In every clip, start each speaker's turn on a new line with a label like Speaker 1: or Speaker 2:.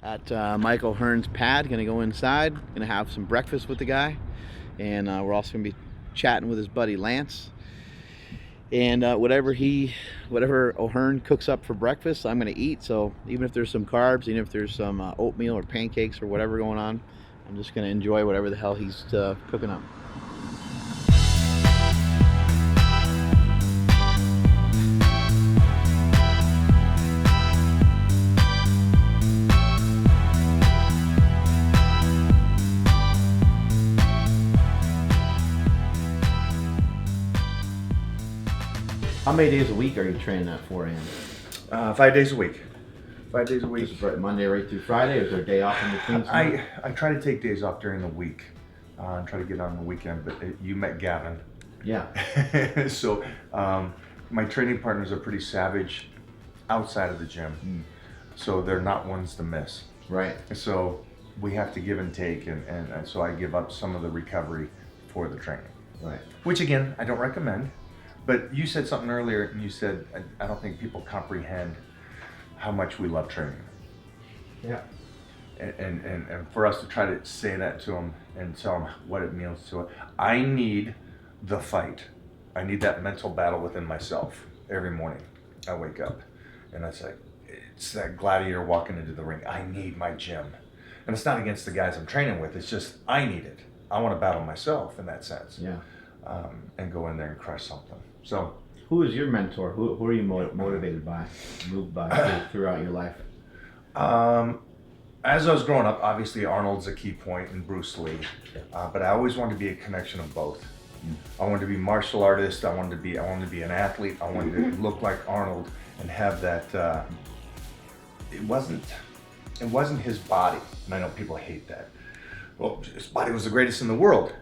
Speaker 1: At Michael Hearn's pad, gonna go inside, gonna have some breakfast with the guy, and we're also gonna be chatting with his buddy Lance. And whatever O'Hearn cooks up for breakfast, I'm gonna eat. So even if there's some carbs, even if there's some oatmeal or pancakes or whatever going on, I'm just gonna enjoy whatever the hell he's cooking up. How many days a week are you training at 4 a.m.?
Speaker 2: 5 days a week. 5 days a week.
Speaker 1: Just Monday right through Friday, or is there a day off in between?
Speaker 2: I try to take days off during the week and try to get on the weekend, but you met Gavin.
Speaker 1: Yeah.
Speaker 2: So my training partners are pretty savage outside of the gym. So they're not ones to miss.
Speaker 1: Right.
Speaker 2: So we have to give and take, and so I give up some of the recovery for the training.
Speaker 1: Right.
Speaker 2: Which again, I don't recommend. But you said something earlier, and you said, I don't think people comprehend how much we love training.
Speaker 1: Yeah.
Speaker 2: And for us to try to say that to them and tell them what it means to it. I need the fight. I need that mental battle within myself every morning. I wake up, and it's that gladiator walking into the ring. I need my gym. And it's not against the guys I'm training with. It's just, I need it. I want to battle myself in that sense.
Speaker 1: Yeah.
Speaker 2: And go in there and crush something. So,
Speaker 1: who is your mentor? Who are you motivated by, moved by throughout your life?
Speaker 2: As I was growing up, obviously Arnold's a key point, and Bruce Lee. But I always wanted to be a connection of both. I wanted to be a martial artist. I wanted to be an athlete. I wanted to look like Arnold and have that. It wasn't his body, and I know people hate that. Well, his body was the greatest in the world.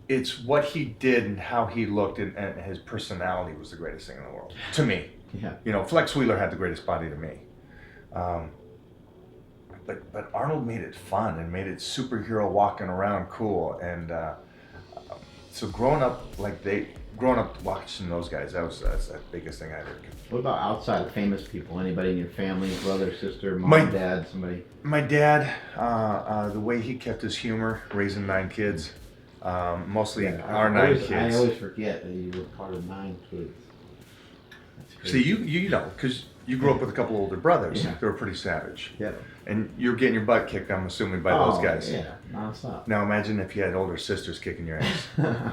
Speaker 2: It's what he did and how he looked, and his personality was the greatest thing in the world to me.
Speaker 1: Yeah.
Speaker 2: You know, Flex Wheeler had the greatest body to me. But Arnold made it fun and made it superhero walking around cool. And so growing up watching those guys, that's the biggest thing I ever did.
Speaker 1: What about outside of famous people? Anybody in your family, brother, sister, mom, dad, somebody?
Speaker 2: My dad, the way he kept his humor, raising 9 kids. Mostly our 9 kids.
Speaker 1: I always forget that you were part of 9 kids. That's crazy.
Speaker 2: See, you know, because you grew up with a couple older brothers.
Speaker 1: Yeah.
Speaker 2: They were pretty savage.
Speaker 1: Yeah.
Speaker 2: And you're getting your butt kicked, I'm assuming, by those guys.
Speaker 1: Yeah, nonstop.
Speaker 2: Now imagine if you had older sisters kicking your ass.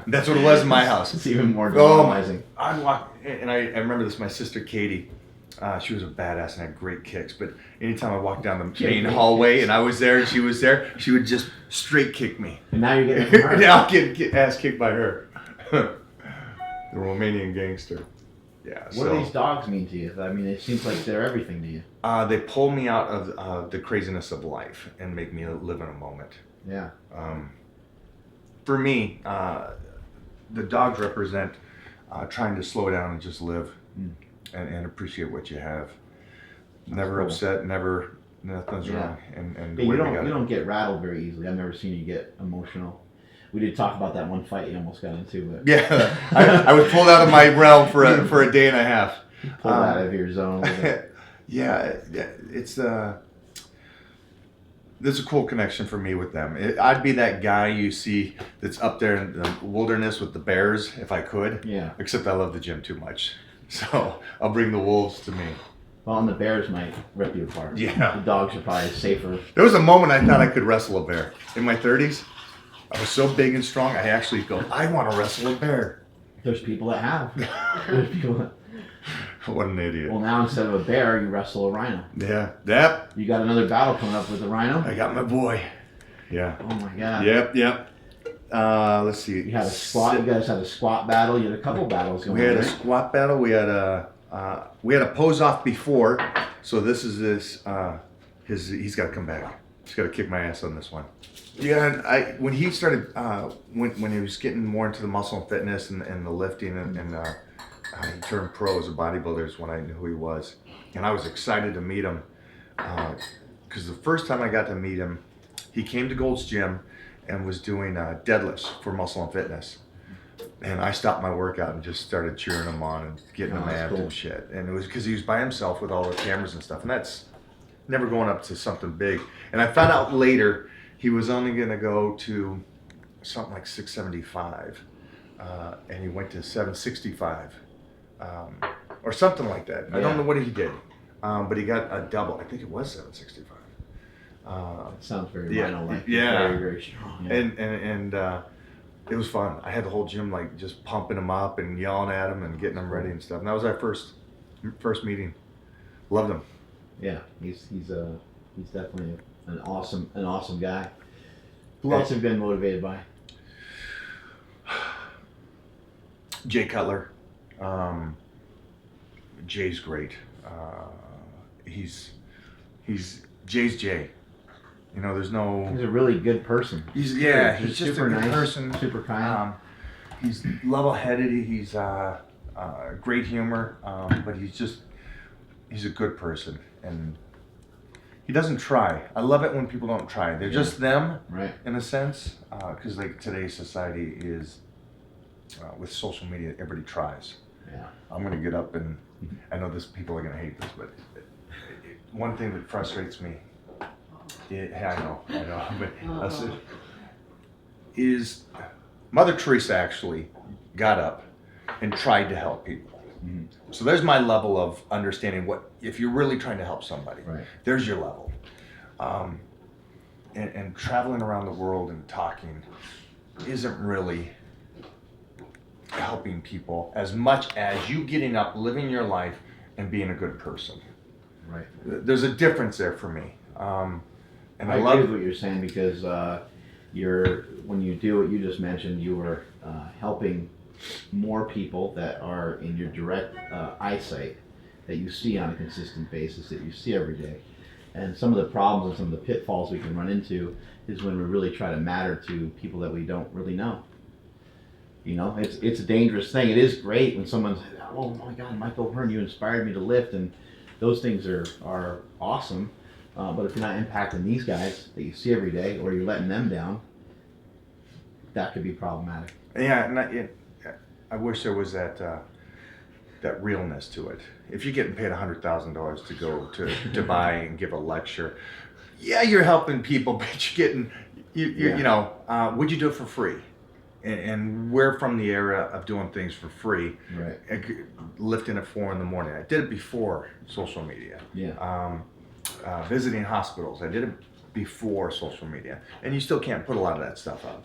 Speaker 2: That's what it was in my house.
Speaker 1: It's even more demoralizing.
Speaker 2: I'd walk, and I remember this, my sister Katie, she was a badass and had great kicks, but anytime I walked down the main hallway and I was there and she was there, she would just straight kick me.
Speaker 1: And now you're getting hurt.
Speaker 2: Now I'm getting ass kicked by her. The Romanian gangster. Yeah.
Speaker 1: What do these dogs mean to you? I mean, it seems like they're everything to you.
Speaker 2: They pull me out of the craziness of life and make me live in a moment.
Speaker 1: Yeah.
Speaker 2: For me, the dogs represent trying to slow down and just live and appreciate what you have. Never
Speaker 1: cool.
Speaker 2: upset, nothing's wrong. And
Speaker 1: But you don't get rattled very easily. I've never seen you get emotional. We did talk about that one fight you almost got into, but
Speaker 2: yeah, I was pulled out of my realm for a day and a half.
Speaker 1: Pulled out of your zone.
Speaker 2: Yeah, it's there's a cool connection for me with them. I'd be that guy you see that's up there in the wilderness with the bears if I could.
Speaker 1: Yeah.
Speaker 2: Except I love the gym too much, so I'll bring the wolves to me.
Speaker 1: Well, and the bears might rip you apart.
Speaker 2: Yeah.
Speaker 1: The dogs are probably safer.
Speaker 2: There was a moment I thought I could wrestle a bear. In my 30s, I was so big and strong, I actually go, I want to wrestle a bear.
Speaker 1: There's people that have. There's people that...
Speaker 2: What an idiot.
Speaker 1: Well, now instead of a bear, you wrestle a rhino.
Speaker 2: Yeah. Yep.
Speaker 1: You got another battle coming up with the rhino?
Speaker 2: I got my boy. Yeah.
Speaker 1: Oh my God.
Speaker 2: Yep. Let's see.
Speaker 1: You had a squat. You guys had a squat battle. You had a couple battles going on.
Speaker 2: We had a squat battle. We had a pose off before. So this is he's got to come back. He's got to kick my ass on this one. Yeah, when he started, when he was getting more into the muscle and fitness and the lifting and he turned pro as a bodybuilder is when I knew who he was. And I was excited to meet him because the first time I got to meet him, he came to Gold's Gym and was doing deadlifts for muscle and fitness. And I stopped my workout and just started cheering him on and getting him amped and shit. And it was because he was by himself with all the cameras and stuff. And never going up to something big. And I found out later he was only going to go to something like 675, and he went to 765, or something like that. I don't know what he did, but he got a double. I think it was 765.
Speaker 1: It sounds very Rhino-like.
Speaker 2: Yeah,
Speaker 1: very, very strong. Yeah.
Speaker 2: And it was fun. I had the whole gym like just pumping him up and yelling at him and getting him ready and stuff. And that was our first meeting. Loved him.
Speaker 1: Yeah, he's definitely an awesome guy. Who else have you been motivated by?
Speaker 2: Jay Cutler. Jay's great. He's Jay's Jay. You know, there's no.
Speaker 1: He's a really good person.
Speaker 2: He's just
Speaker 1: super
Speaker 2: a good
Speaker 1: nice,
Speaker 2: person.
Speaker 1: super kind.
Speaker 2: He's level-headed. He's great humor, but he's a good person, and he doesn't try. I love it when people don't try. They're just them,
Speaker 1: right?
Speaker 2: In a sense, because like today's society is with social media, everybody tries.
Speaker 1: Yeah.
Speaker 2: I'm gonna get up and I know people are gonna hate this, but one thing that frustrates me. I know, but is Mother Teresa actually got up and tried to help people. Mm-hmm. So there's my level of understanding what if you're really trying to help somebody.
Speaker 1: Right.
Speaker 2: There's your level. And traveling around the world and talking isn't really helping people as much as you getting up, living your life, and being a good person.
Speaker 1: Right.
Speaker 2: There's a difference there for me. And
Speaker 1: I agree with what you're saying because when you do what you just mentioned, you are helping more people that are in your direct eyesight that you see on a consistent basis, that you see every day. And some of the problems and some of the pitfalls we can run into is when we really try to matter to people that we don't really know. You know, it's a dangerous thing. It is great when someone says, "Oh my God, Mike O'Hearn, you inspired me to lift," and those things are awesome. But if you're not impacting these guys that you see every day, or you're letting them down, that could be problematic.
Speaker 2: Yeah, and I wish there was that realness to it. If you're getting paid $100,000 to go to Dubai and give a lecture, yeah, you're helping people, but you're getting, you know, would you do it for free? And we're from the era of doing things for free.
Speaker 1: Right.
Speaker 2: Lifting at 4 a.m. I did it before social media.
Speaker 1: Yeah.
Speaker 2: Visiting hospitals. I did it before social media. And you still can't put a lot of that stuff up.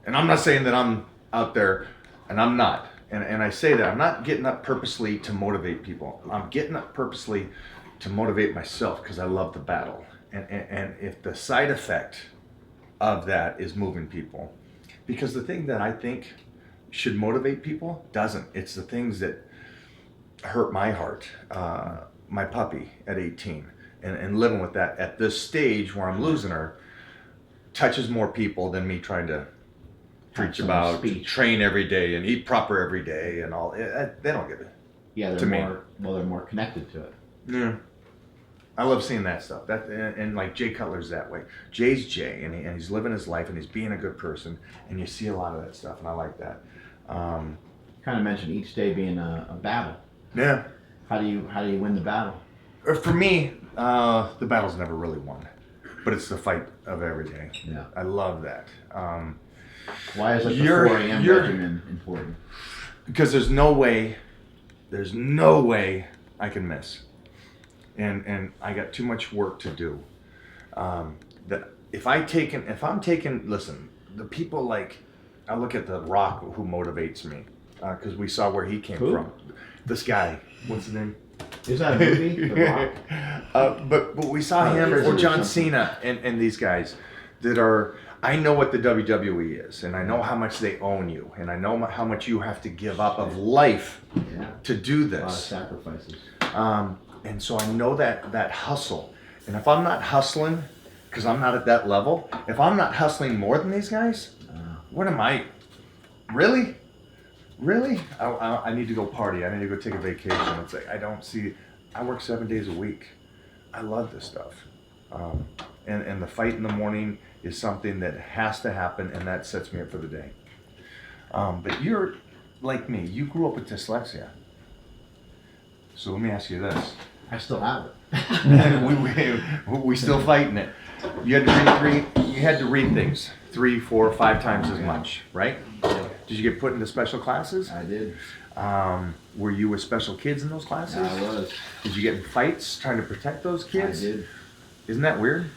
Speaker 2: And I'm not saying that I'm out there, and I'm not. And I say that I'm not getting up purposely to motivate people. I'm getting up purposely to motivate myself because I love the battle. And if the side effect of that is moving people, because the thing that I think should motivate people doesn't. It's the things that hurt my heart. My puppy at 18 and living with that at this stage where I'm losing her touches more people than me trying to preach about train every day and eat proper every day and all. They don't give it.
Speaker 1: Yeah, they're more connected to it.
Speaker 2: Yeah. I love seeing that stuff. And like Jay Cutler's that way. Jay's Jay, and he's living his life and he's being a good person, and you see a lot of that stuff, and I like that.
Speaker 1: Kind of mentioned each day being a battle.
Speaker 2: Yeah.
Speaker 1: How do you win the battle?
Speaker 2: For me, the battle's never really won, but it's the fight of every day.
Speaker 1: Yeah.
Speaker 2: I love that.
Speaker 1: Why is the 4 a.m. regimen important?
Speaker 2: Because there's no way I can miss. And I got too much work to do. That if I'm taking, listen, the people like, I look at The Rock who motivates me, because we saw where he came from. This guy, what's his name?
Speaker 1: Is that a movie? The Rock?
Speaker 2: But we saw him or John Cena and these guys that are, I know what the WWE is, and I know how much they own you, and I know how much you have to give up of life to do this.
Speaker 1: A lot of sacrifices.
Speaker 2: And so I know that hustle. And if I'm not hustling, because I'm not at that level, if I'm not hustling more than these guys, what am I? Really? I need to go party. I need to go take a vacation. It's like, I work 7 days a week. I love this stuff. And the fight in the morning is something that has to happen, and that sets me up for the day. But you're like me. You grew up with dyslexia. So let me ask you this.
Speaker 1: I still have it.
Speaker 2: we still fighting it. You had to read things 3, 4, 5 times as much, right?
Speaker 1: Yeah.
Speaker 2: Did you get put into special classes?
Speaker 1: I did.
Speaker 2: Were you with special kids in those classes?
Speaker 1: I was.
Speaker 2: Did you get in fights trying to protect those kids?
Speaker 1: I did.
Speaker 2: Isn't that weird?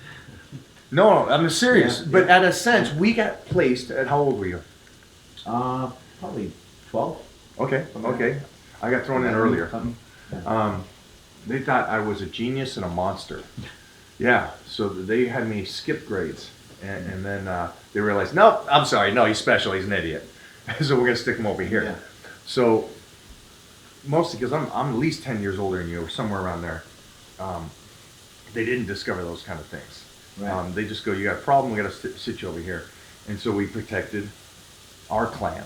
Speaker 2: No, I'm serious.
Speaker 1: Yeah,
Speaker 2: but
Speaker 1: yeah.
Speaker 2: at a sense, we got placed at, how old were you?
Speaker 1: Probably 12.
Speaker 2: Okay. I got thrown in earlier.
Speaker 1: Yeah.
Speaker 2: They thought I was a genius and a monster. Yeah, so they had me skip grades. And then they realized, nope, I'm sorry, no, he's special, he's an idiot. So we're going to stick him over here.
Speaker 1: Yeah.
Speaker 2: So, mostly because I'm at least 10 years older than you, or somewhere around there, they didn't discover those kind of things.
Speaker 1: Right.
Speaker 2: They just go, you got a problem, we got to sit you over here. And so we protected our clan.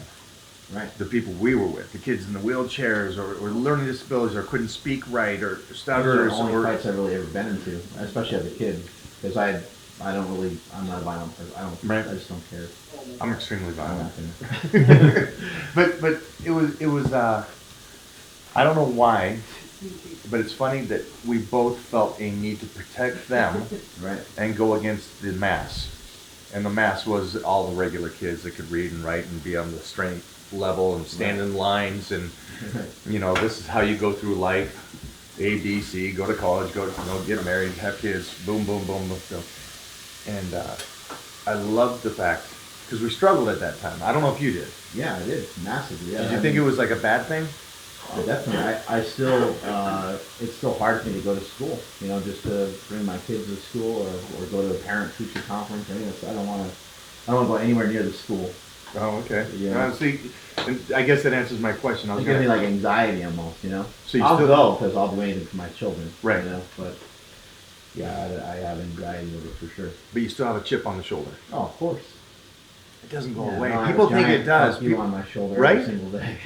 Speaker 1: Right.
Speaker 2: The people we were with, the kids in the wheelchairs or learning disabilities or couldn't speak right or
Speaker 1: Those are
Speaker 2: stutters.
Speaker 1: the only fights I've really ever been into, especially as a kid, because I'm not a violent person.
Speaker 2: Right.
Speaker 1: I just don't care.
Speaker 2: I'm extremely
Speaker 1: I'm
Speaker 2: violent.
Speaker 1: not gonna.
Speaker 2: but it was I don't know why, but it's funny that we both felt a need to protect them
Speaker 1: Right.
Speaker 2: and go against the mass. And the mass was all the regular kids that could read and write and be on the strength level and stand in lines and this is how you go through life. A, B, C, go to college, get married, have kids, boom, boom, boom, boom. And I loved the fact, because we struggled at that time. I don't know if you did.
Speaker 1: Yeah, I did massively. Yeah.
Speaker 2: Did you think it was like a bad thing?
Speaker 1: Definitely. I still, it's still hard for me to go to school, just to bring my kids to school or go to a parent-teacher conference. I don't want to go anywhere near the school.
Speaker 2: Oh, okay.
Speaker 1: Yeah.
Speaker 2: See, and I guess that answers my question.
Speaker 1: It gives me like anxiety almost,
Speaker 2: So you
Speaker 1: I'll
Speaker 2: still
Speaker 1: go because I'll do anything for my children.
Speaker 2: Right.
Speaker 1: But yeah, I have anxiety over it for sure.
Speaker 2: But you still have a chip on the shoulder.
Speaker 1: Oh, of course.
Speaker 2: It doesn't go
Speaker 1: Yeah,
Speaker 2: away.
Speaker 1: no, I have
Speaker 2: People
Speaker 1: a
Speaker 2: think it
Speaker 1: giant
Speaker 2: does.
Speaker 1: tattoo on my shoulder
Speaker 2: Right?
Speaker 1: every single day.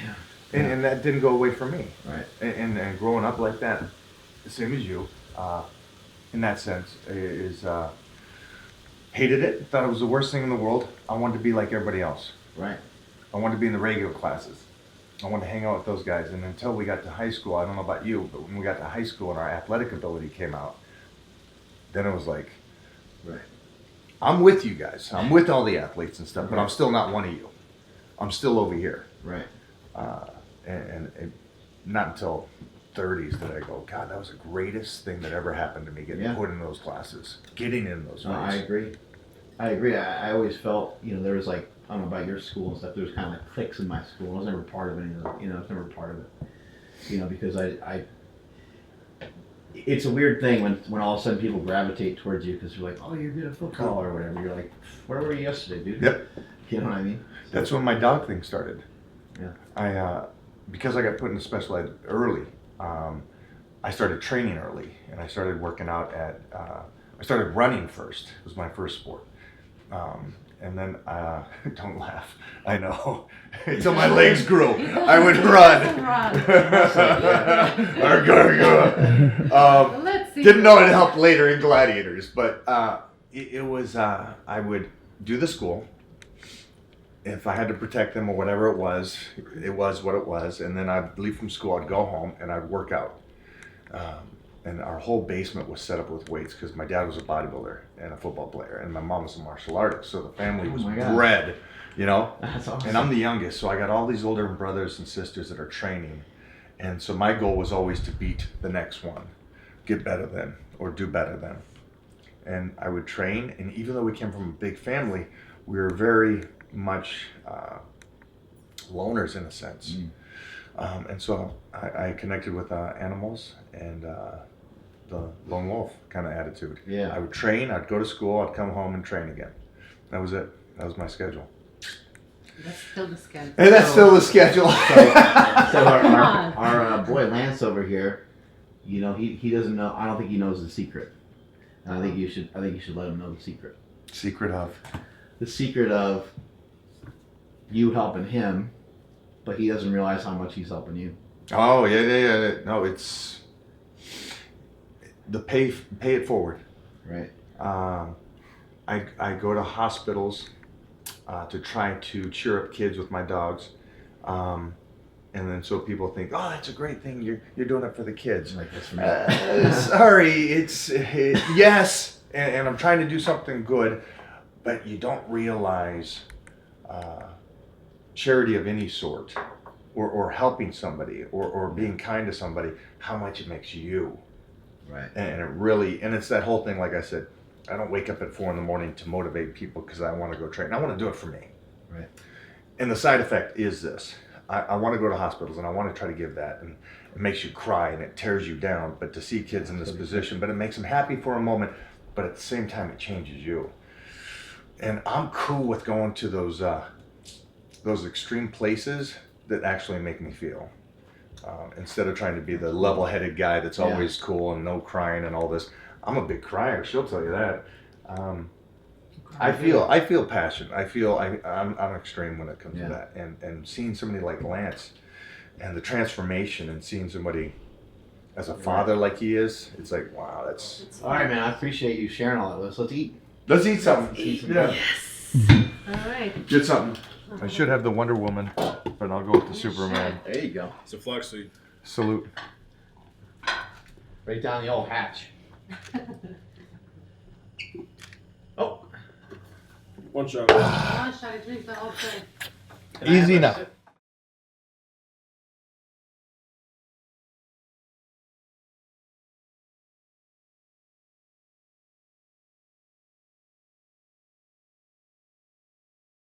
Speaker 2: And that didn't go away for me.
Speaker 1: Right.
Speaker 2: And growing up like that, the same as you, in that sense, is hated it. Thought it was the worst thing in the world. I wanted to be like everybody else.
Speaker 1: Right.
Speaker 2: I wanted to be in the radio classes. I wanted to hang out with those guys. And until we got to high school, I don't know about you, but when we got to high school and our athletic ability came out, then it was like,
Speaker 1: Right.
Speaker 2: I'm with you guys. I'm with all the athletes and stuff, but I'm still not one of you. I'm still over here.
Speaker 1: Right.
Speaker 2: And not until 30s did I go, God, that was the greatest thing that ever happened to me, getting put in those classes, getting in those
Speaker 1: No, I
Speaker 2: ways.
Speaker 1: agree. I always felt, there was like, I don't know about your school and stuff, there was kind of like cliques in my school. I was never part of any of it, I was never part of it. Because it's a weird thing when all of a sudden people gravitate towards you because you're like, oh, you're good at football or whatever. You're like, where were you yesterday, dude?
Speaker 2: Yep.
Speaker 1: You know what I mean?
Speaker 2: That's when my dog thing started.
Speaker 1: Yeah.
Speaker 2: Because I got put in special ed early, I started training early, and I started working out I started running first. It was my first sport. And then, don't laugh, I know, until my legs grew, I would run.
Speaker 3: Let's see.
Speaker 2: Didn't know it helped later in gladiators, but it was, I would do the school. If I had to protect them or whatever it was what it was. And then I'd leave from school, I'd go home and I'd work out. And our whole basement was set up with weights because my dad was a bodybuilder and a football player, and my mom was a martial artist. So the family was bred,
Speaker 1: That's awesome.
Speaker 2: And I'm the youngest, so I got all these older brothers and sisters that are training. And so my goal was always to beat the next one, get better than, or do better than. And I would train, and even though we came from a big family, we were very much loners in a sense. And so I connected with animals and the lone wolf kind of attitude.
Speaker 1: Yeah.
Speaker 2: I would train, I'd go to school, I'd come home and train again. That was it. That was my schedule.
Speaker 3: That's still the schedule.
Speaker 2: And that's still the schedule.
Speaker 1: So our boy Lance over here, he doesn't know. I don't think he knows the secret. And I think you should let him know the secret.
Speaker 2: Secret of?
Speaker 1: The secret of you helping him, but he doesn't realize how much he's helping you.
Speaker 2: Oh, yeah. No, it's the pay it forward.
Speaker 1: Right.
Speaker 2: I go to hospitals to try to cheer up kids with my dogs. And then so people think, oh, that's a great thing. You're doing it for the kids.
Speaker 1: Like this for me.
Speaker 2: Sorry, yes, and I'm trying to do something good, but you don't realize charity of any sort, or helping somebody, or being kind to somebody, how much it makes you.
Speaker 1: Right.
Speaker 2: And it really, and it's that whole thing. Like I said, I don't wake up at 4 a.m. to motivate people because I want to go train. I want to do it for me.
Speaker 1: Right.
Speaker 2: And the side effect is this. I want to go to hospitals and I want to try to give that, and it makes you cry and it tears you down, but to see kids in this position, but it makes them happy for a moment, but at the same time it changes you. And I'm cool with going to those extreme places that actually make me feel, instead of trying to be the level-headed guy that's always cool and no crying and all this. I'm a big crier, she'll tell you that. I feel passion. I'm extreme when it comes to that, and seeing somebody like Lance, and the transformation, and seeing somebody as a father like he is, it's like, wow, that's.
Speaker 1: All right, man. I appreciate you sharing all that with us. Let's eat.
Speaker 2: Let's eat something. Yeah.
Speaker 3: Yes. All right.
Speaker 2: Get something. I should have the Wonder Woman, but I'll go with the Superman.
Speaker 1: There you go.
Speaker 4: It's a flex seat.
Speaker 2: Salute.
Speaker 1: Right down the old hatch. Oh.
Speaker 4: One shot.
Speaker 3: One shot, I drink the whole thing.
Speaker 1: Can I have
Speaker 2: Easy
Speaker 1: a
Speaker 2: enough.
Speaker 1: sip?